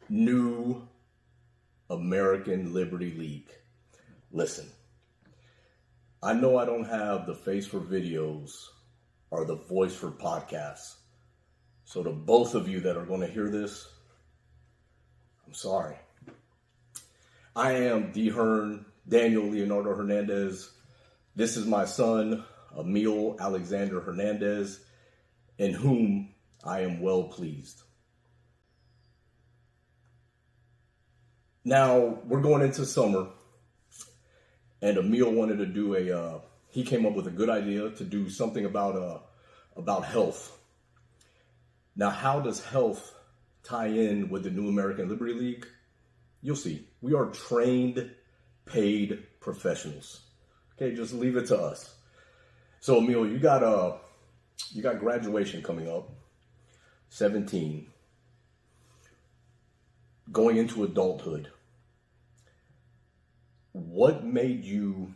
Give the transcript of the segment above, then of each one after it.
New American Liberty League. Listen, I know I don't have the face for videos or the voice for podcasts. So to both of you that are going to hear this, I'm sorry. I am D. Hearn, Daniel Leonardo Hernandez. This is my son, Emil Alexander Hernandez, in whom I am well pleased. Now, we're going into summer, and Emil wanted to do he came up with a good idea to do something about health. Now, how does health tie in with the New American Liberty League? You'll see. We are trained, paid professionals. Okay, just leave it to us. So, Emil, you got graduation coming up, 17, going into adulthood. What made you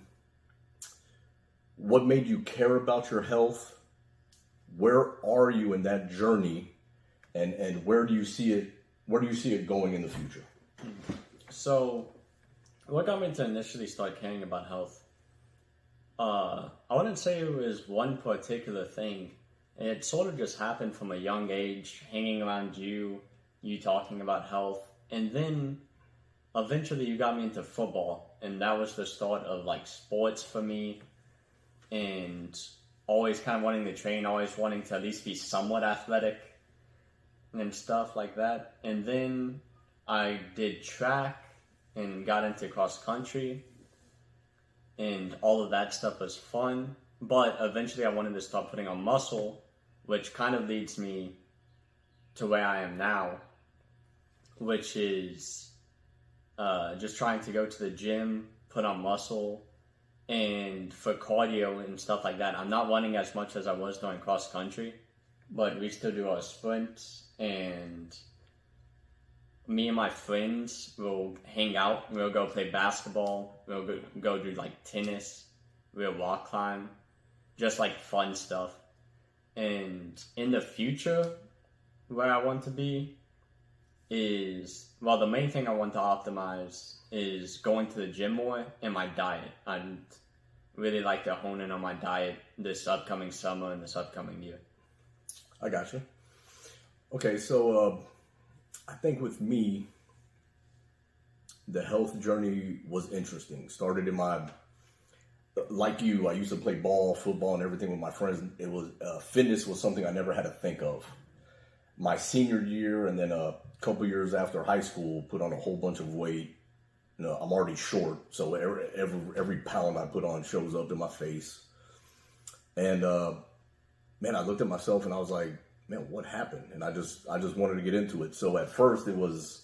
care about your health? Where are you in that journey, and where do you see it going in the future? So, what got me to initially start caring about health? I wouldn't say it was one particular thing. It sort of just happened from a young age, hanging around you talking about health, and then eventually you got me into football, and that was the start of like sports for me, and always kind of wanting to train, always wanting to at least be somewhat athletic and stuff like that. And then I did track and got into cross country, and all of that stuff was fun. But eventually I wanted to start putting on muscle, which kind of leads me to where I am now, which is just trying to go to the gym, put on muscle. And for cardio and stuff like that, I'm not running as much as I was doing cross country, but we still do our sprints, and me and my friends will hang out. We'll go play basketball. We'll go do like tennis. We'll rock climb, just like fun stuff. And in the future, where I want to be is, well, the main thing I want to optimize is going to the gym more and my diet. I'd really like to hone in on my diet this upcoming summer and this upcoming year. I got you. Okay, so I think with me, the health journey was interesting. Started in like you, I used to play ball, football, and everything with my friends. It was fitness was something I never had to think of. My senior year, and then a couple years after high school, put on a whole bunch of weight. You know, I'm already short, so every pound I put on shows up in my face. And man, I looked at myself and I was like, man, what happened? And I just wanted to get into it. So at first it was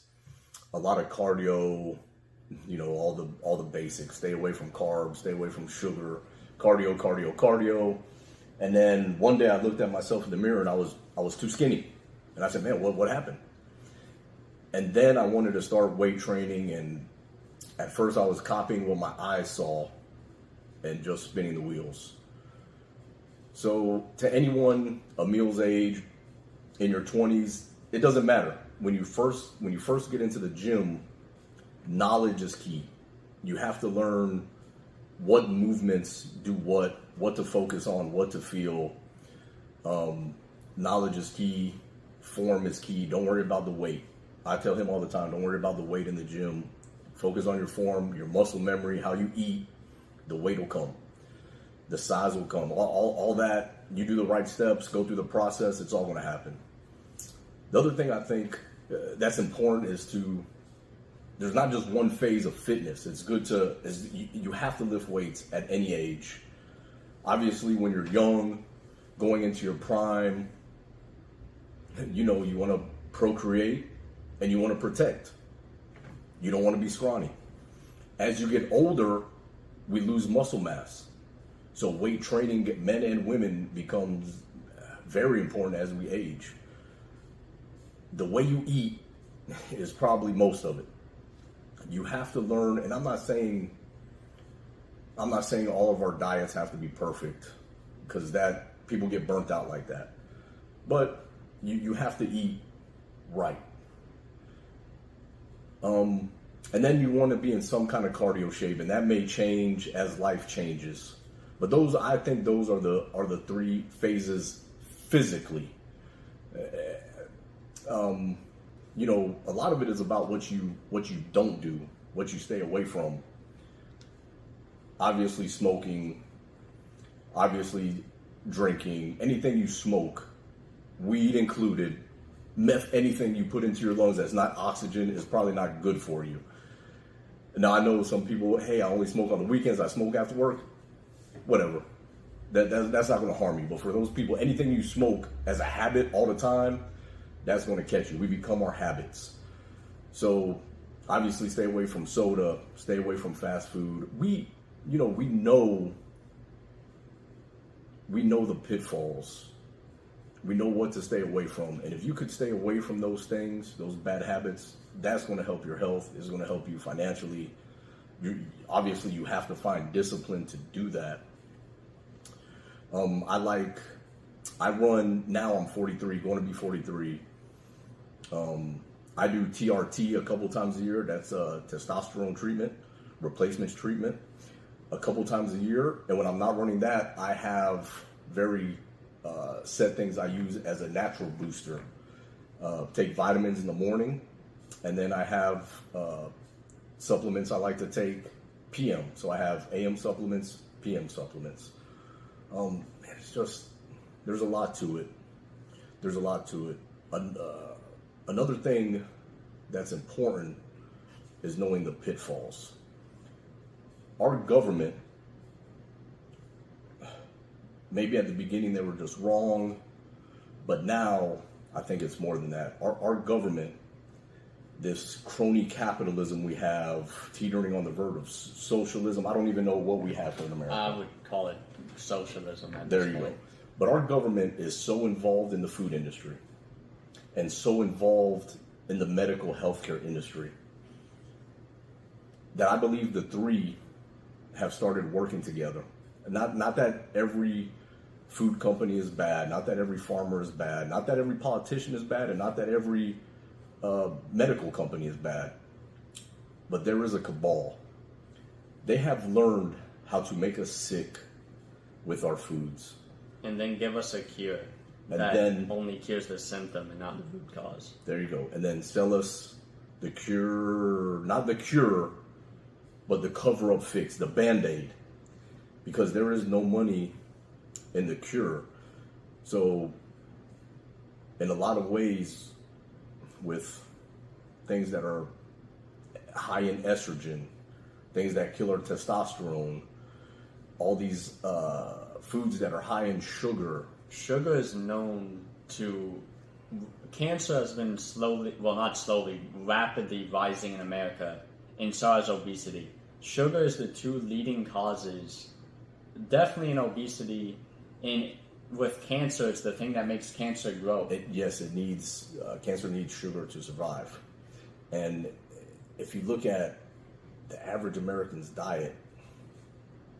a lot of cardio, you know, all the basics. Stay away from carbs, stay away from sugar, cardio. And then one day I looked at myself in the mirror and I was too skinny. And I said, man, what happened? And then I wanted to start weight training, and at first I was copying what my eyes saw and just spinning the wheels. So to anyone Emil's age, in your 20s, it doesn't matter. When you first get into the gym, knowledge is key. You have to learn what movements do what to focus on, what to feel. Knowledge is key. Form is key. Don't worry about the weight. I tell him all the time, don't worry about the weight in the gym. Focus on your form, your muscle memory, how you eat. The weight will come. The size will come. All that, you do the right steps, go through the process, it's all going to happen. The other thing I think that's important is there's not just one phase of fitness. It's good you have to lift weights at any age. Obviously, when you're young, going into your prime, you know, you want to procreate and you want to protect. You don't want to be scrawny. As you get older, we lose muscle mass. So weight training, men and women, becomes very important as we age. The way you eat is probably most of it. You have to learn, and I'm not saying all of our diets have to be perfect, because that people get burnt out like that. But you have to eat right. And then you want to be in some kind of cardio shape, and that may change as life changes. But I think those are the three phases physically. You know, a lot of it is about what you don't do, what you stay away from. Obviously smoking, obviously drinking, anything you smoke, weed included, meth, anything you put into your lungs that's not oxygen is probably not good for you. Now I know some people, hey, I only smoke on the weekends, I smoke after work, whatever. That's not going to harm you. But for those people, anything you smoke as a habit all the time, that's going to catch you. We become our habits. So obviously stay away from soda, stay away from fast food. We know the pitfalls. We know what to stay away from. And if you could stay away from those things, those bad habits, that's going to help your health. It's going to help you financially. Obviously, you have to find discipline to do that. I run, now I'm 43, going to be 43. I do TRT a couple times a year. That's a testosterone treatment, replacements treatment, a couple times a year. And when I'm not running that, I have very set things I use as a natural booster. Take vitamins in the morning, and then I have supplements I like to take PM. So I have AM supplements, PM supplements. It's just, there's a lot to it. There's a lot to it. Another thing that's important is knowing the pitfalls. Our government, maybe at the beginning they were just wrong, but now I think it's more than that. Our government, this crony capitalism we have, teetering on the verge of socialism. I don't even know what we have in America. I would call it socialism. There you go. But our government is so involved in the food industry and so involved in the medical healthcare industry that I believe the three have started working together. Not that every food company is bad, not that every farmer is bad, not that every politician is bad, and not that every medical company is bad. But there is a cabal. They have learned how to make us sick with our foods. And then give us a cure that only cures the symptom and not the root cause. There you go. And then sell us the cure, not the cure, but the cover-up fix, the Band-Aid. Because there is no money in the cure. So, in a lot of ways, with things that are high in estrogen, things that kill our testosterone, all these foods that are high in sugar. Sugar is known to... Cancer has been rapidly rising in America, and so has obesity. Sugar is the two leading causes, definitely in obesity, and with cancer, it's the thing that makes cancer grow. Cancer needs sugar to survive. And if you look at the average American's diet,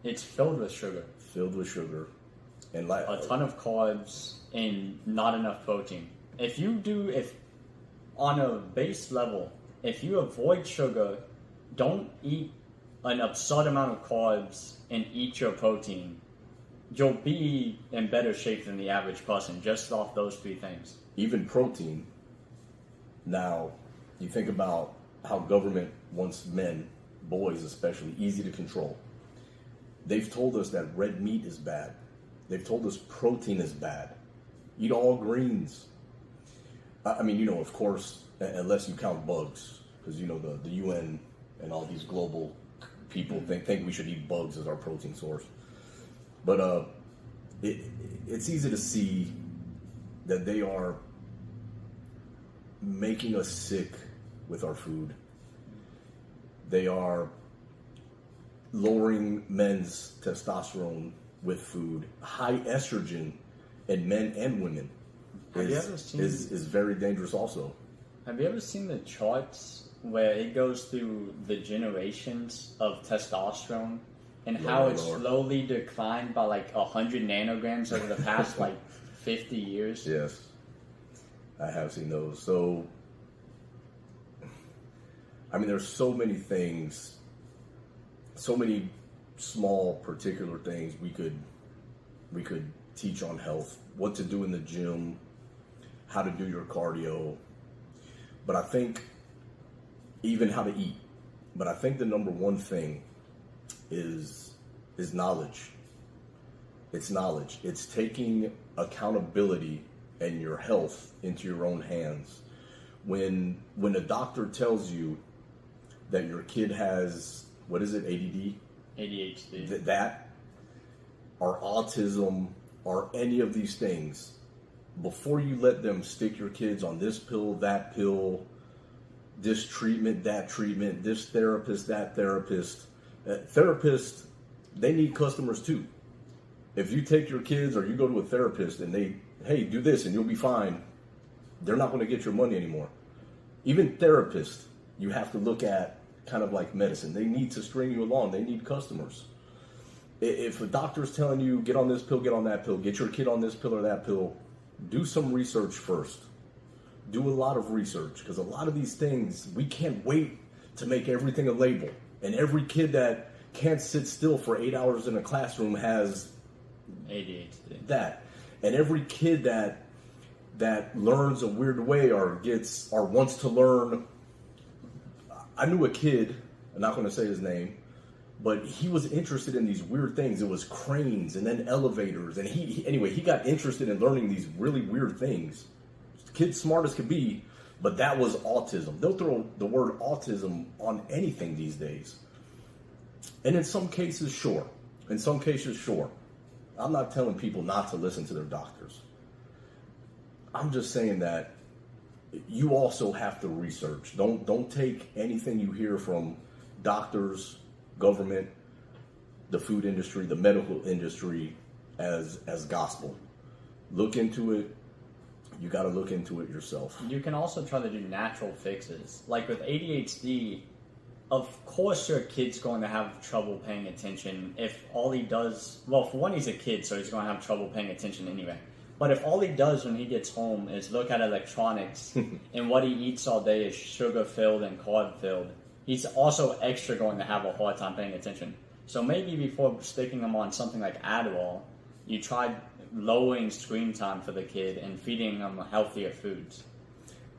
it's filled with sugar. And a ton of carbs and not enough protein. If on a base level, if you avoid sugar, don't eat an absurd amount of carbs and eat your protein, you'll be in better shape than the average person just off those three things. Even protein. Now, you think about how government wants men, boys especially, easy to control. They've told us that red meat is bad. They've told us protein is bad. Eat all greens. I mean, of course, unless you count bugs, because, the UN and all these global people think we should eat bugs as our protein source. But it's easy to see that they are making us sick with our food. They are lowering men's testosterone with food. High estrogen in men and women is very dangerous also. Have you ever seen the charts where it goes through the generations of testosterone and how it's slowly declined by 100 nanograms over the past 50 years? Yes, I have seen those. So I mean, there's so many things, so many small particular things we could teach on health, what to do in the gym, how to do your cardio. But I think even how to eat. But I think the number one thing is knowledge. It's knowledge. It's taking accountability and your health into your own hands. When a doctor tells you that your kid has, what is it, ADD? ADHD. That, or autism, or any of these things, before you let them stick your kids on this pill, that pill, this treatment, that treatment, this therapist, that therapist. Therapists, they need customers too. If you take your kids or you go to a therapist and they, hey, do this and you'll be fine, they're not going to get your money anymore. Even therapists, you have to look at kind of like medicine. They need to string you along. They need customers. If a doctor's telling you, get on this pill, get on that pill, get your kid on this pill or that pill, do some research first. Do a lot of research, because a lot of these things, we can't wait to make everything a label. And every kid that can't sit still for 8 hours in a classroom has ADHD. That. And every kid that learns a weird way or wants to learn. I knew a kid, I'm not going to say his name, but he was interested in these weird things. It was cranes and then elevators. And he got interested in learning these really weird things. Kid's smart as could be, but that was autism. They'll throw the word autism on anything these days. And in some cases, sure. I'm not telling people not to listen to their doctors. I'm just saying that you also have to research. Don't take anything you hear from doctors, government, the food industry, the medical industry as gospel. Look into it. You got to look into it yourself. You can also try to do natural fixes. Like with ADHD, of course your kid's going to have trouble paying attention if all he does... Well, for one, he's a kid, so he's going to have trouble paying attention anyway. But if all he does when he gets home is look at electronics and what he eats all day is sugar-filled and carb-filled, he's also extra going to have a hard time paying attention. So maybe before sticking him on something like Adderall, you try lowering screen time for the kid and feeding him healthier foods.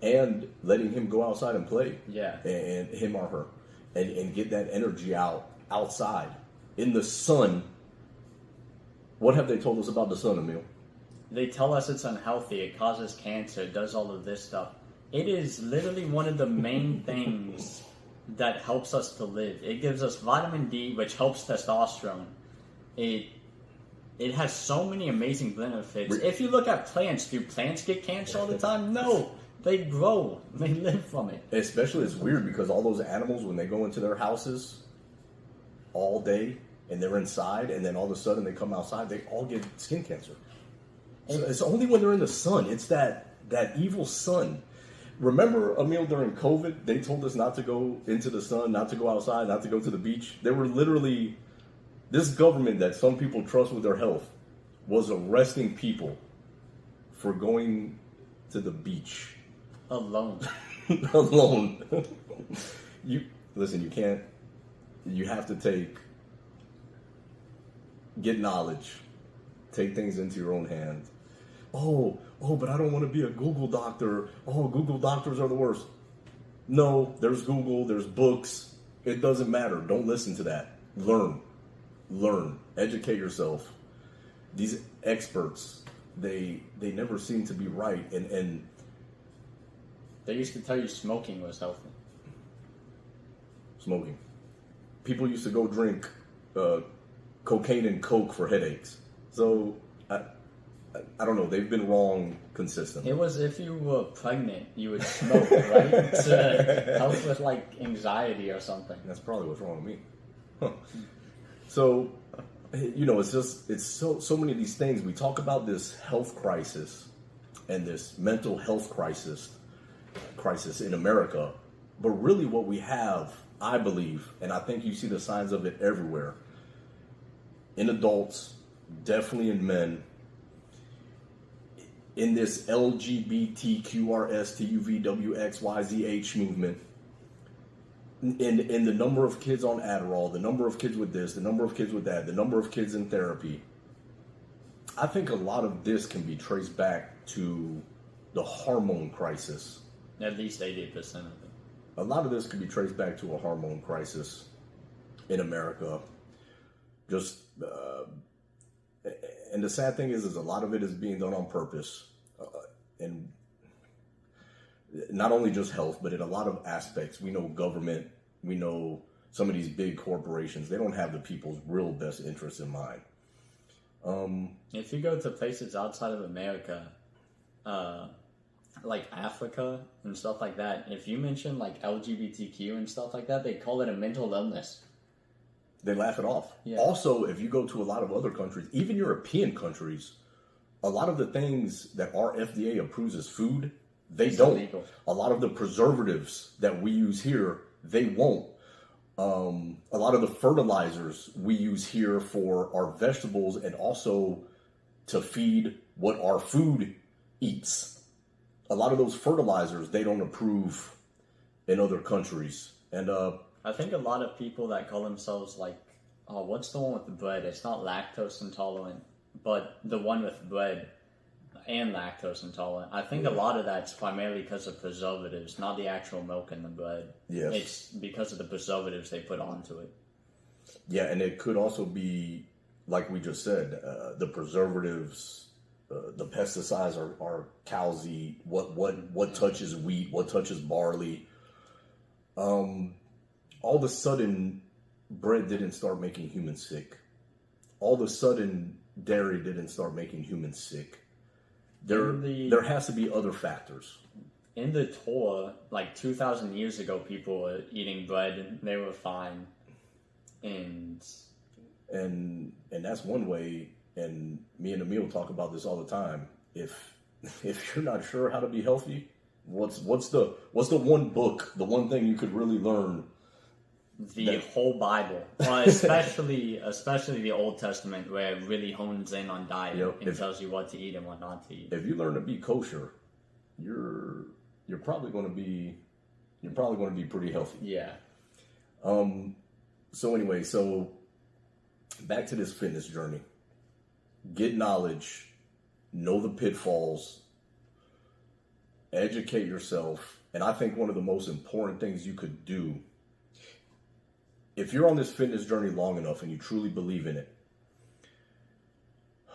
And letting him go outside and play. Yeah. And him or her. And get that energy outside. In the sun. What have they told us about the sun, Emil? They tell us it's unhealthy, it causes cancer, it does all of this stuff. It is literally one of the main things that helps us to live. It gives us vitamin D, which helps testosterone. It has so many amazing benefits. If you look at plants, do plants get cancer all the time? No. They grow. They live from it. Especially, it's weird because all those animals, when they go into their houses all day and they're inside, and then all of a sudden they come outside, they all get skin cancer. So it's only when they're in the sun. It's that evil sun. Remember, Emil, during COVID, they told us not to go into the sun, not to go outside, not to go to the beach. They were literally, this government that some people trust with their health was arresting people for going to the beach. Alone. Alone. You have to get knowledge, take things into your own hands. Oh, but I don't want to be a Google doctor. Oh, Google doctors are the worst. No, there's Google, there's books. It doesn't matter. Don't listen to that. Learn. Educate yourself. These experts, they never seem to be right. And they used to tell you smoking was healthy. Smoking. People used to go drink cocaine and coke for headaches. So I don't know. They've been wrong consistently. It was if you were pregnant, you would smoke, right? To help with like anxiety or something. That's probably what's wrong with me. Huh. So, it's so many of these things. We talk about this health crisis and this mental health crisis in America, but really what we have, I believe, and I think you see the signs of it everywhere, in adults, definitely in men, in this LGBTQRSTUVWXYZH movement, in the number of kids on Adderall, the number of kids with this, the number of kids with that, the number of kids in therapy, I think a lot of this can be traced back to the hormone crisis. At least 80% of it. A lot of this can be traced back to a hormone crisis in America. Just, and the sad thing is a lot of it is being done on purpose. And not only just health, but in a lot of aspects. We know government, we know some of these big corporations, they don't have the people's real best interests in mind. If you go to places outside of America, like Africa and stuff like that, if you mention like LGBTQ and stuff like that, they call it a mental illness. They laugh it off. Yeah. Also, if you go to a lot of other countries, even European countries, a lot of the things that our FDA approves as food, they It's don't. illegal. A lot of the preservatives that we use here, they won't. A lot of the fertilizers we use here for our vegetables and also to feed what our food eats. A lot of those fertilizers, they don't approve in other countries. And I think a lot of people that call themselves like, oh, what's the one with the bread? It's not lactose intolerant, but the one with bread and lactose intolerant. I think a lot of that's primarily because of preservatives, not the actual milk in the bread. Yes. It's because of the preservatives they put onto it. yeah, and it could also be, like we just said, the preservatives, the pesticides are cows eat, what touches wheat, what touches barley. All of a sudden, bread didn't start making humans sick. All of a sudden, dairy didn't start making humans sick. There has to be other factors. In the Torah, like 2,000 years ago, people were eating bread and they were fine. And that's one way. And me and Emil talk about this all the time. If you're not sure how to be healthy, what's the one book, the one thing you could really learn? the whole Bible, especially the Old Testament, where it really hones in on diet and tells you what to eat and what not to eat. If you learn to be kosher, you're probably going to be pretty healthy. Yeah. So anyway, back to this fitness journey. Get knowledge, know the pitfalls, educate yourself, and I think one of the most important things you could do, if you're on this fitness journey long enough and you truly believe in it,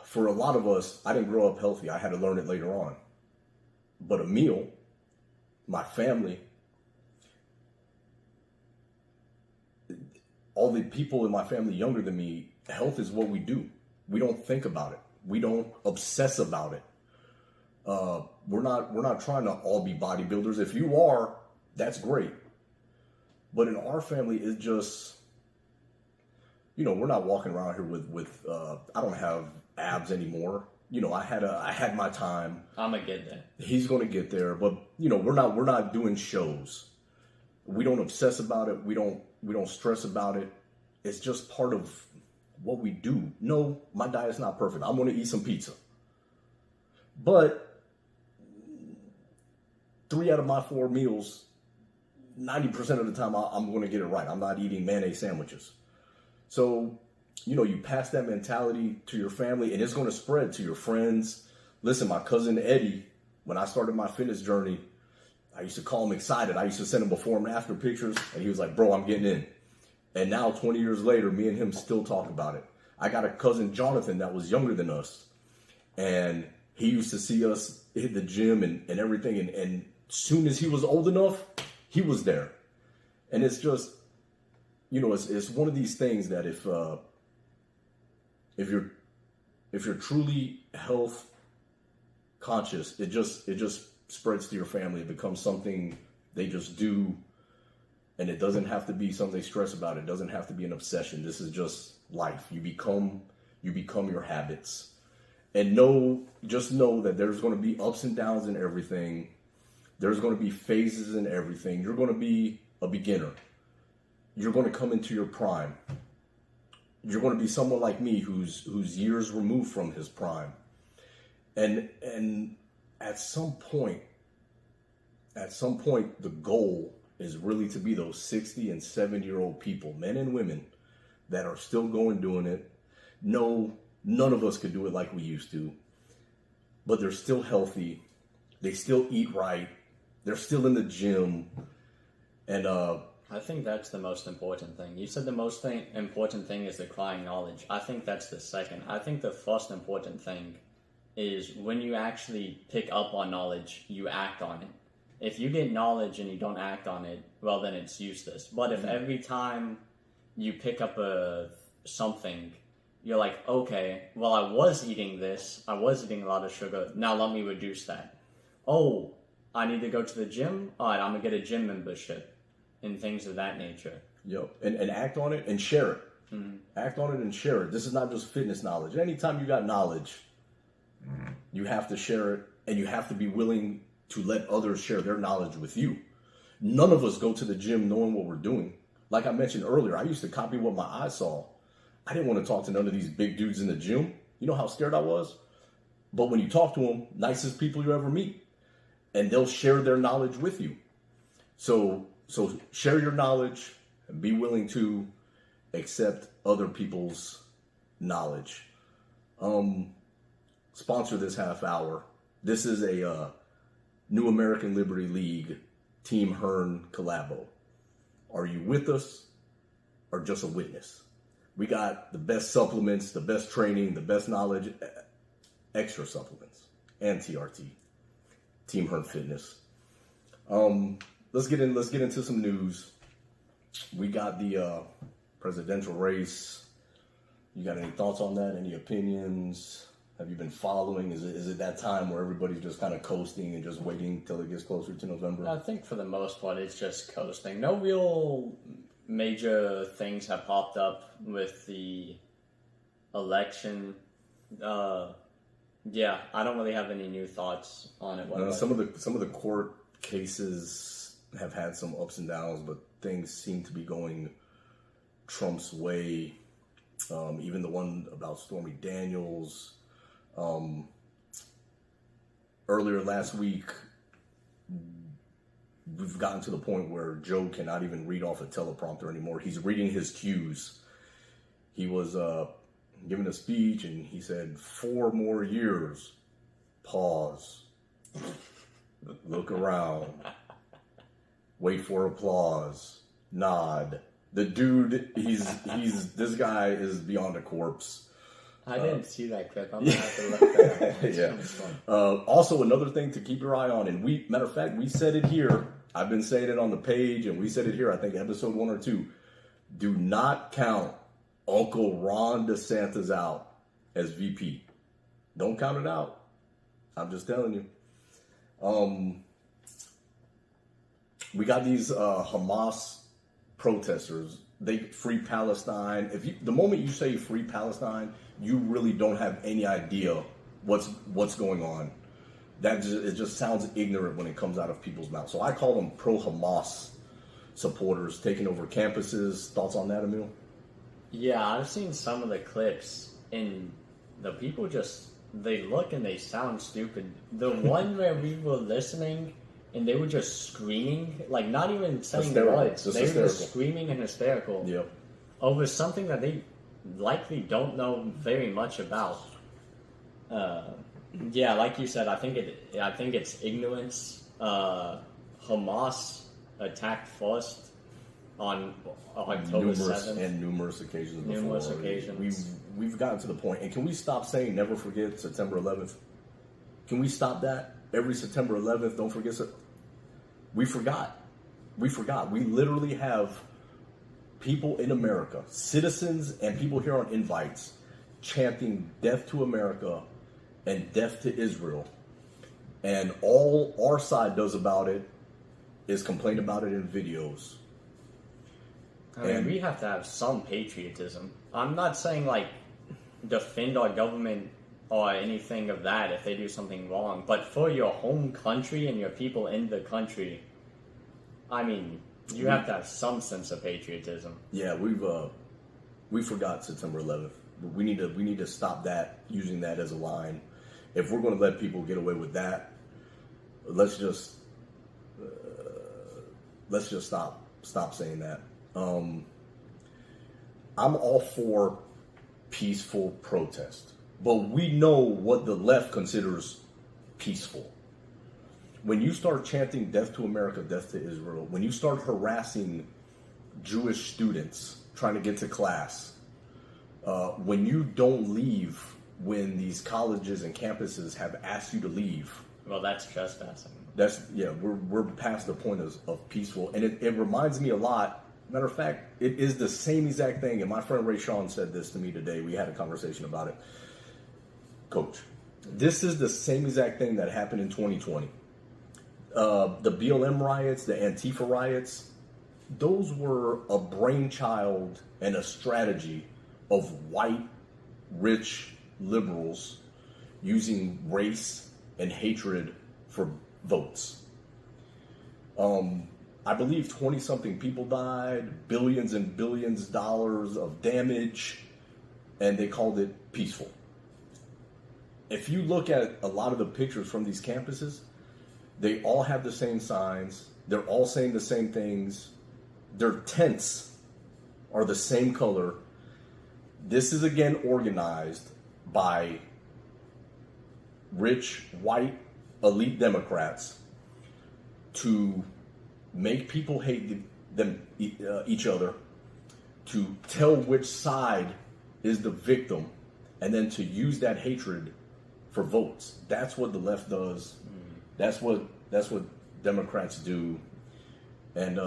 for a lot of us, I didn't grow up healthy. I had to learn it later on. But Emil, my family, all the people in my family younger than me, health is what we do. We don't think about it. We don't obsess about it. We're not trying to all be bodybuilders. If you are, that's great. But in our family, it's just, we're not walking around here with I don't have abs anymore. I had my time. I'm gonna get there. He's gonna get there, but we're not doing shows. We don't obsess about it. We don't stress about it. It's just part of what we do. No, my diet's not perfect. I'm gonna eat some pizza. But 3 out of my 4 meals, 90% of the time, I'm going to get it right. I'm not eating mayonnaise sandwiches. So, you pass that mentality to your family, and it's going to spread to your friends. Listen, my cousin Eddie, when I started my fitness journey, I used to call him excited. I used to send him before and after pictures, and he was like, bro, I'm getting in. And now, 20 years later, me and him still talk about it. I got a cousin, Jonathan, that was younger than us, and he used to see us hit the gym and everything, and soon as he was old enough, he was there. And it's just, it's one of these things that if you're truly health conscious, it just spreads to your family. It becomes something they just do, and it doesn't have to be something they stress about. It doesn't have to be an obsession. This is just life. You become your habits. And just know that there's going to be ups and downs in everything. There's going to be phases in everything. You're going to be a beginner. You're going to come into your prime. You're going to be someone like me who's years removed from his prime. And at some point, the goal is really to be those 60 and 70-year-old people, men and women, that are still doing it. No, none of us could do it like we used to, but they're still healthy. They still eat right. They're still in the gym. And I think that's the most important thing. You said the most important thing is acquiring knowledge. I think that's the second. I think the first important thing is when you actually pick up on knowledge, you act on it. If you get knowledge and you don't act on it, well, then it's useless. But if every time you pick up something, you're like, okay, well, I was eating this. I was eating a lot of sugar. Now let me reduce that. Oh, I need to go to the gym? All right, I'm going to get a gym membership and things of that nature. Yep. And act on it and share it. Mm-hmm. Act on it and share it. This is not just fitness knowledge. Anytime you got knowledge, you have to share it, and you have to be willing to let others share their knowledge with you. None of us go to the gym knowing what we're doing. Like I mentioned earlier, I used to copy what my eyes saw. I didn't want to talk to none of these big dudes in the gym. You know how scared I was? But when you talk to them, nicest people you ever meet, and they'll share their knowledge with you. So share your knowledge and be willing to accept other people's knowledge. Sponsor this half hour. This is a New American Liberty League Team Hearn collabo. Are you with us or just a witness? We got the best supplements, the best training, the best knowledge, extra supplements, and TRT. Team Hearn Fitness. Let's get into some news. We got the presidential race. You got any thoughts on that? Any opinions? Have you been following? Is it that time where everybody's just kind of coasting and just waiting till it gets closer to November? I think for the most part, it's just coasting. No real major things have popped up with the election. Yeah, I don't really have any new thoughts on it. Some of the court cases have had some ups and downs, but things seem to be going Trump's way. Even the one about Stormy Daniels. Earlier last week, we've gotten to the point where Joe cannot even read off a teleprompter anymore. He's reading his cues. He was giving a speech and he said, 4 more years, pause, look around, wait for applause, nod. The dude, this guy is beyond a corpse. I didn't see that clip. I'm going to have to look that up. Yeah. Also, another thing to keep your eye on, and matter of fact, we said it here. I've been saying it on the page, and we said it here, I think, episode 1 or 2. Do not count Uncle Ron DeSantis out as VP. Don't count it out. I'm just telling you. We got these Hamas protesters. They free Palestine. The moment you say free Palestine, you really don't have any idea what's going on. It just sounds ignorant when it comes out of people's mouths. So I call them pro-Hamas supporters taking over campuses. Thoughts on that, Emil? Yeah, I've seen some of the clips, and the people they look and they sound stupid. The one where we were listening and they were just screaming, like not even saying words. They were just screaming and hysterical over something that they likely don't know very much about. Yeah, like you said, I think it's ignorance. Hamas attacked first on October 7th. And numerous occasions before. Numerous occasions. We've gotten to the point. And can we stop saying never forget September 11th? Can we stop that? Every September 11th, don't forget. We forgot. We literally have people in America, citizens and people here on invites, chanting death to America and death to Israel. And all our side does about it is complain about it in videos. I mean, we have to have some patriotism. I'm not saying, like, defend our government or anything of that if they do something wrong. But for your home country and your people in the country, I mean, you have to have some sense of patriotism. Yeah, we forgot September 11th. We need to stop that, using that as a line. If we're going to let people get away with that, let's just let's just stop saying that. I'm all for peaceful protest, but we know what the left considers peaceful. When you start chanting "Death to America, Death to Israel," when you start harassing Jewish students trying to get to class, when you don't leave when these colleges and campuses have asked you to leave, well, that's trespassing. We're past the point of peaceful, and it reminds me a lot. Matter of fact, it is the same exact thing, and my friend Ray Sean said this to me today. We had a conversation about it. Coach, this is the same exact thing that happened in 2020. The BLM riots, the Antifa riots, those were a brainchild and a strategy of white, rich liberals using race and hatred for votes. I believe 20-something people died, billions and billions of dollars of damage, and they called it peaceful. If you look at a lot of the pictures from these campuses, they all have the same signs. They're all saying the same things. Their tents are the same color. This is again organized by rich, white, elite Democrats to make people hate each other, to tell which side is the victim, and then to use that hatred for votes. That's what the left does. That's what Democrats do. And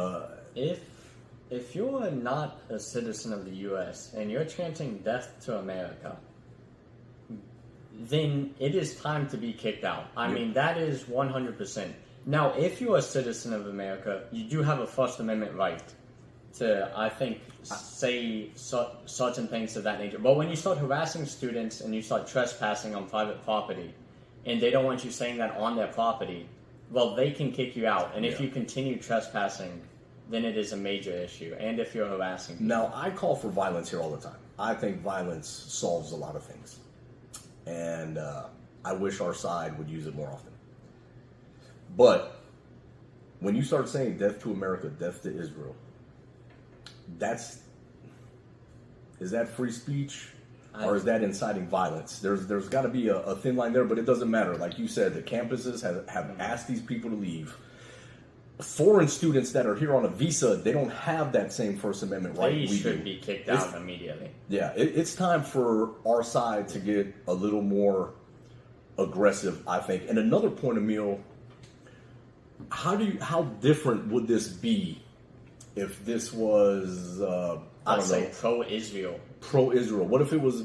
if you're not a citizen of the U.S. and you're chanting "Death to America," then it is time to be kicked out. I mean, that is 100%. Now, if you're a citizen of America, you do have a First Amendment right to, I think, say certain things of that nature. But when you start harassing students and you start trespassing on private property, and they don't want you saying that on their property, well, they can kick you out. And if you continue trespassing, then it is a major issue. And if you're harassing people. Now, I call for violence here all the time. I think violence solves a lot of things. And I wish our side would use it more often. But when you start saying "Death to America, Death to Israel," is that free speech? Or is that inciting violence? There's got to be a thin line there, but it doesn't matter. Like you said, the campuses have asked these people to leave. Foreign students that are here on a visa, they don't have that same First Amendment right. They should be kicked out immediately. Yeah, it's time for our side to get a little more aggressive, I think. And another point, Emil, how different would this be if this was I'd say pro-Israel. Pro-Israel. What if it was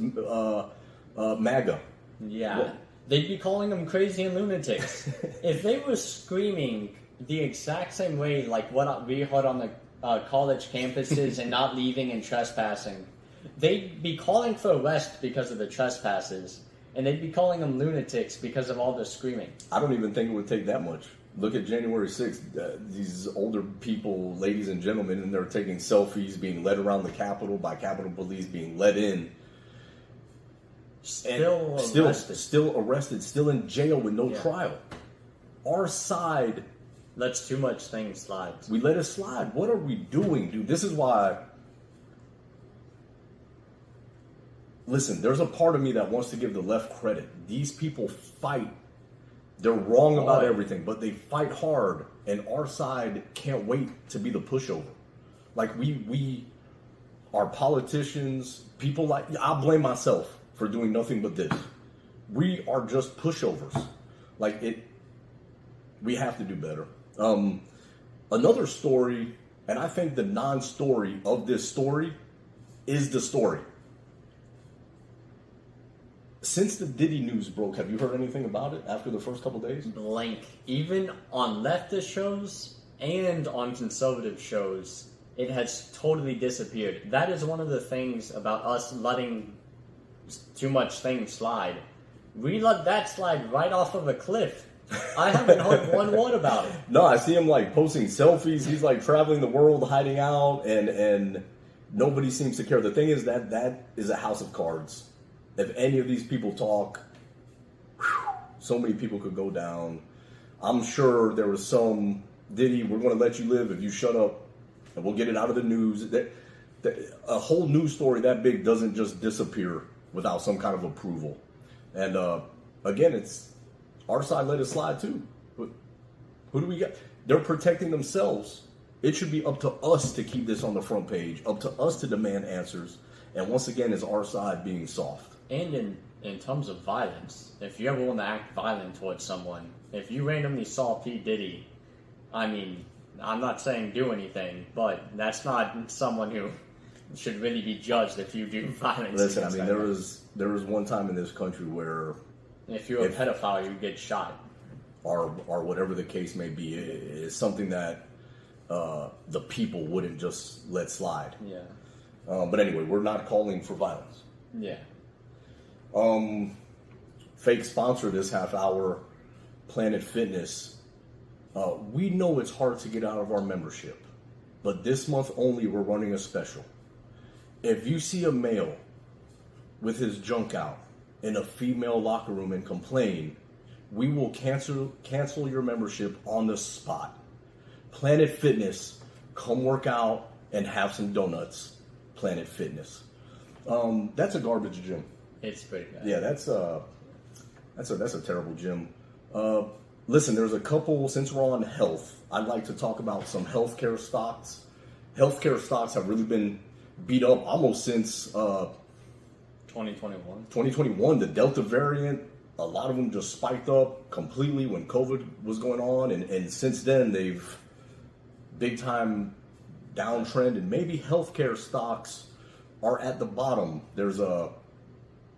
MAGA? Yeah. They'd be calling them crazy and lunatics. If they were screaming the exact same way like what we heard on the college campuses and not leaving and trespassing, they'd be calling for arrest because of the trespasses, and they'd be calling them lunatics because of all the screaming. I don't even think it would take that much. Look at January 6th. These older people, ladies and gentlemen, and they're taking selfies, being led around the Capitol by Capitol Police, being let in. Still arrested, still in jail with no trial. Our side lets too much things slide. We let it slide. What are we doing, dude? This is why. Listen, there's a part of me that wants to give the left credit. These people fight. They're wrong about everything, but they fight hard, and our side can't wait to be the pushover. Like we are politicians, people like, I blame myself for doing nothing but this. We are just pushovers. We have to do better. Another story, and I think the non-story of this story is the story. Since the Diddy news broke, have you heard anything about it after the first couple days? Blank. Even on leftist shows and on conservative shows, it has totally disappeared. That is one of the things about us letting too much things slide. We let that slide right off of a cliff. I haven't heard one word about it. No, I see him posting selfies. He's traveling the world, hiding out, and nobody seems to care. The thing is that is a house of cards. If any of these people talk, so many people could go down. I'm sure there was some Diddy, we're going to let you live if you shut up, and we'll get it out of the news. A whole news story that big doesn't just disappear without some kind of approval. And again, it's our side let it slide too. But who do we got? They're protecting themselves. It should be up to us to keep this on the front page, up to us to demand answers. And once again, it's our side being soft. And in terms of violence, if you ever want to act violent towards someone, if you randomly saw P. Diddy, I mean, I'm not saying do anything, but that's not someone who should really be judged if you do violence. Listen, I mean, there was one time in this country where if you're a pedophile, you get shot. Or whatever the case may be, it's something that the people wouldn't just let slide. Yeah. But anyway, we're not calling for violence. Yeah. Fake sponsor this half hour, Planet Fitness. We know it's hard to get out of our membership, but this month only we're running a special. If you see a male with his junk out in a female locker room and complain, we will cancel your membership on the spot. Planet Fitness, come work out and have some donuts. Planet Fitness. That's a garbage gym. It's pretty bad. Yeah, that's a terrible gym. Listen, there's a couple, since we're on health, I'd like to talk about some healthcare stocks. Healthcare stocks have really been beat up almost since 2021. 2021, the Delta variant. A lot of them just spiked up completely when COVID was going on, and since then they've big time downtrend, and maybe healthcare stocks are at the bottom. There's a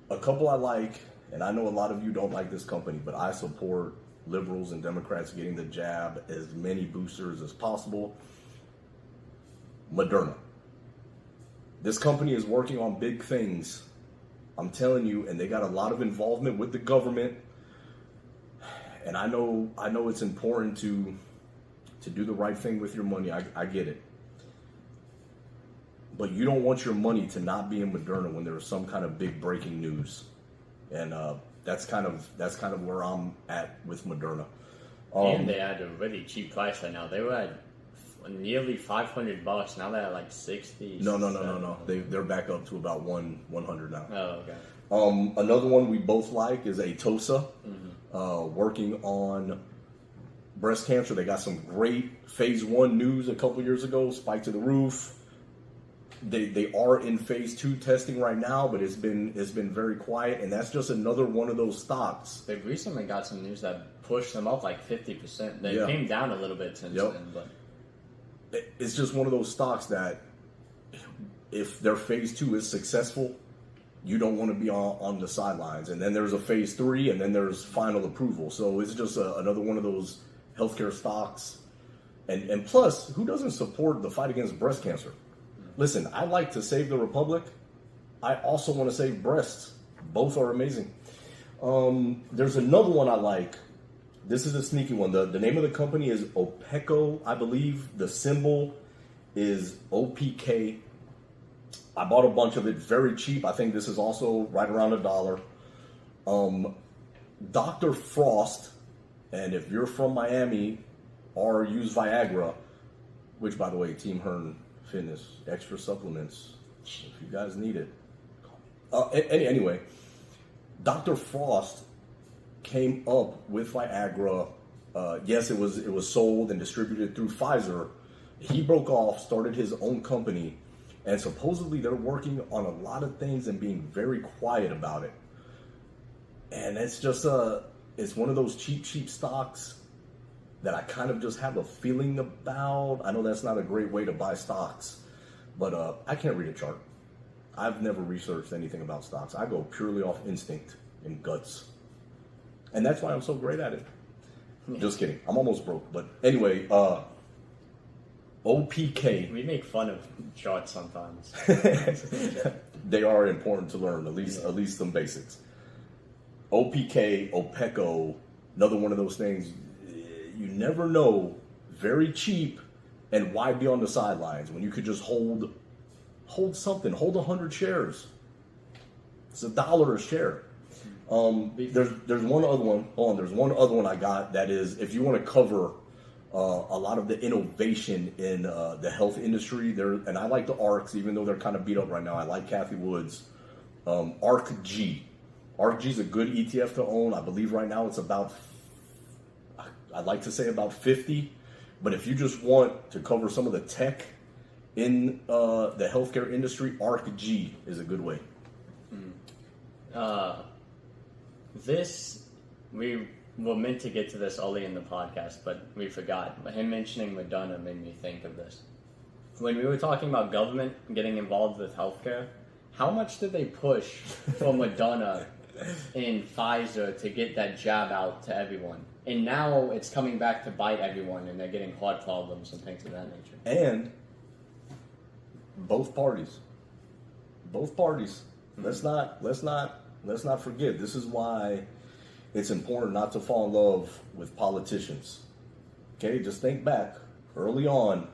couple I like, and I know a lot of you don't like this company, but I support liberals and Democrats getting the jab, as many boosters as possible. Moderna. This company is working on big things, I'm telling you, and they got a lot of involvement with the government. And I know it's important to do the right thing with your money. I get it. But you don't want your money to not be in Moderna when there's some kind of big breaking news. And that's kind of where I'm at with Moderna. And they had a really cheap price right now. They were at nearly $500. Now they're at like 60. No. They're back up to about 100 now. Oh, okay. Another one we both like is Atossa, working on breast cancer. They got some great phase 1 news a couple years ago, spiked to the roof. They are in phase 2 testing right now, but it's been very quiet, and that's just another one of those stocks. They've recently got some news that pushed them up like 50%. They came down a little bit since then, but it's just one of those stocks that if their phase 2 is successful, you don't want to be on the sidelines. And then there's a phase 3, and then there's final approval. So it's just another one of those healthcare stocks. And plus, who doesn't support the fight against breast cancer? Listen, I like to save the republic. I also want to save breasts. Both are amazing. There's another one I like. This is a sneaky one. The name of the company is OPECO, I believe. The symbol is OPK. I bought a bunch of it very cheap. I think this is also right around $1. Dr. Frost, and if you're from Miami or use Viagra, which, by the way, Team Hearn Fitness, extra supplements, if you guys need it. Anyway, Dr. Frost came up with Viagra. Yes, it was sold and distributed through Pfizer. He broke off, started his own company, and supposedly they're working on a lot of things and being very quiet about it. And it's just it's one of those cheap stocks that I kind of just have a feeling about. I know that's not a great way to buy stocks, but I can't read a chart. I've never researched anything about stocks. I go purely off instinct and guts. And that's why I'm so great at it. Just kidding. I'm almost broke. But anyway, OPK. We make fun of charts sometimes. They are important to learn, at least some basics. OPK, OPECO, another one of those things. You never know, very cheap, and why be on the sidelines when you could just hold something, hold 100 shares. It's $1 a share. There's one other one. Hold on, there's one other one I got that is, if you want to cover a lot of the innovation in the health industry. And I like the ARCs, even though they're kind of beat up right now. I like Kathy Wood's ARC-G. ARC-G is a good ETF to own. I believe right now it's about, I'd like to say about 50. But if you just want to cover some of the tech in the healthcare industry, ARC-G is a good way. We were meant to get to this early in the podcast, but we forgot. Him mentioning Moderna made me think of this. When we were talking about government getting involved with healthcare, how much did they push for Moderna and Pfizer to get that jab out to everyone? And now it's coming back to bite everyone, and they're getting heart problems and things of that nature. And both parties. Let's not forget. This is why it's important not to fall in love with politicians. Okay, just think back early on,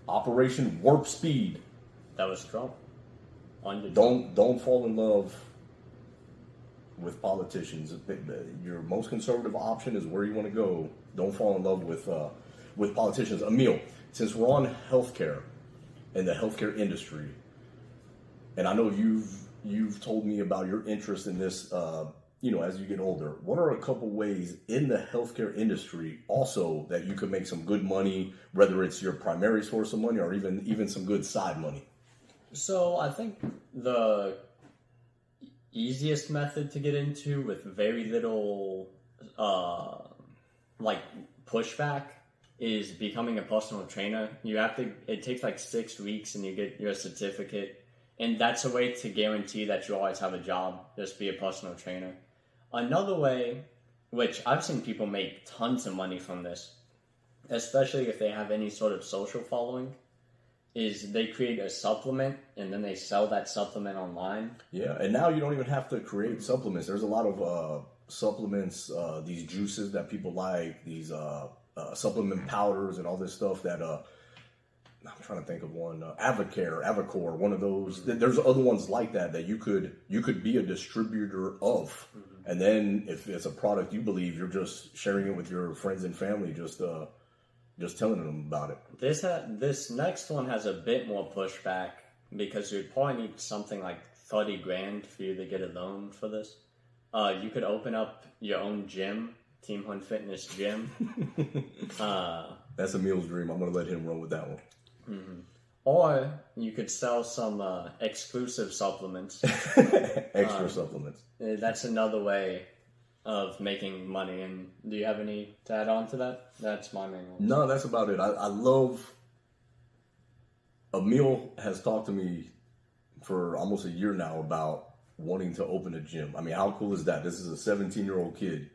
Operation Warp Speed. That was Trump. Don't fall in love with politicians. Your most conservative option is where you want to go. Don't fall in love with politicians. Emil, since we're on healthcare and the healthcare industry, and I know you've told me about your interest in this, as you get older. What are a couple ways in the healthcare industry also that you could make some good money, whether it's your primary source of money or even some good side money? So I think the easiest method to get into with very little pushback is becoming a personal trainer. It takes like 6 weeks and you get your certificate. And that's a way to guarantee that you always have a job, just be a personal trainer. Another way, which I've seen people make tons of money from this, especially if they have any sort of social following, is they create a supplement and then they sell that supplement online. Yeah, and now you don't even have to create supplements. There's a lot of supplements, these juices that people like, these supplement powders and all this stuff that... I'm trying to think of one, Avocor, one of those. There's other ones like that you could be a distributor of. Mm-hmm. And then if it's a product you believe, you're just sharing it with your friends and family, just telling them about it. This next one has a bit more pushback because you'd probably need something like $30,000 for you to get a loan for this. You could open up your own gym, Team Hunt Fitness Gym. That's Emil's dream. I'm going to let him run with that one. Mm-hmm. Or you could sell some exclusive supplements. Supplements. That's another way of making money. And do you have any to add on to that? That's my main one. No, that's about it. I love... Emil has talked to me for almost a year now about wanting to open a gym. I mean, how cool is that? This is a 17-year-old kid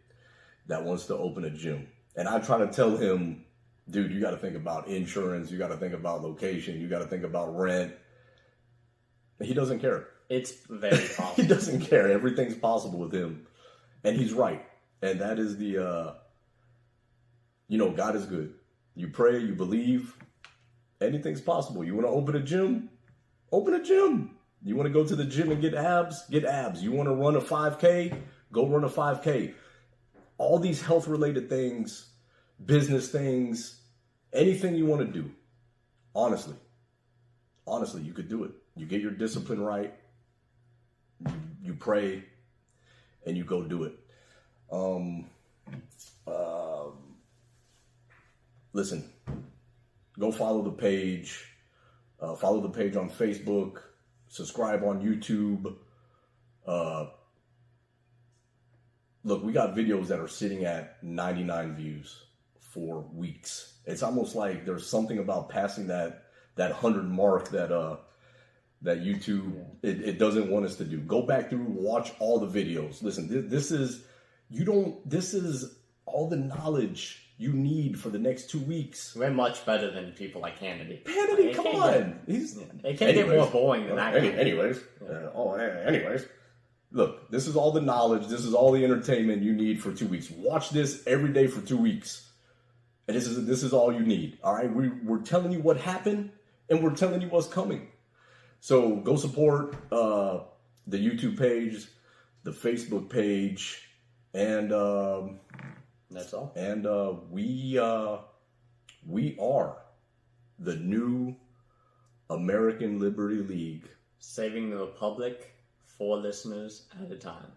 that wants to open a gym. And I try to tell him, dude, you got to think about insurance. You got to think about location. You got to think about rent. He doesn't care. It's very possible. He doesn't care. Everything's possible with him. And he's right. And that is the, God is good. You pray, you believe, anything's possible. You want to open a gym? Open a gym. You want to go to the gym and get abs? Get abs. You want to run a 5K? Go run a 5K. All these health-related things, business things, anything you want to do, honestly, you could do it. You get your discipline right, you pray, and you go do it. Listen, go follow the page. Follow the page on Facebook. Subscribe on YouTube. Look, we got videos that are sitting at 99 views for weeks. It's almost like there's something about passing that 100 mark that YouTube it doesn't want us to do. Go back through, watch all the videos. Listen, this is all the knowledge you need for the next 2 weeks. We're much better than people like Hannity. Hannity, come on. It can't get more boring than that. Anyways. Look, this is all the knowledge. This is all the entertainment you need for 2 weeks. Watch this every day for 2 weeks. And this is all you need. All right? We're telling you what happened, and we're telling you what's coming. So go support the YouTube page, the Facebook page, and... that's all. And We are the new American Liberty League. Saving the Republic, 4 listeners at a time.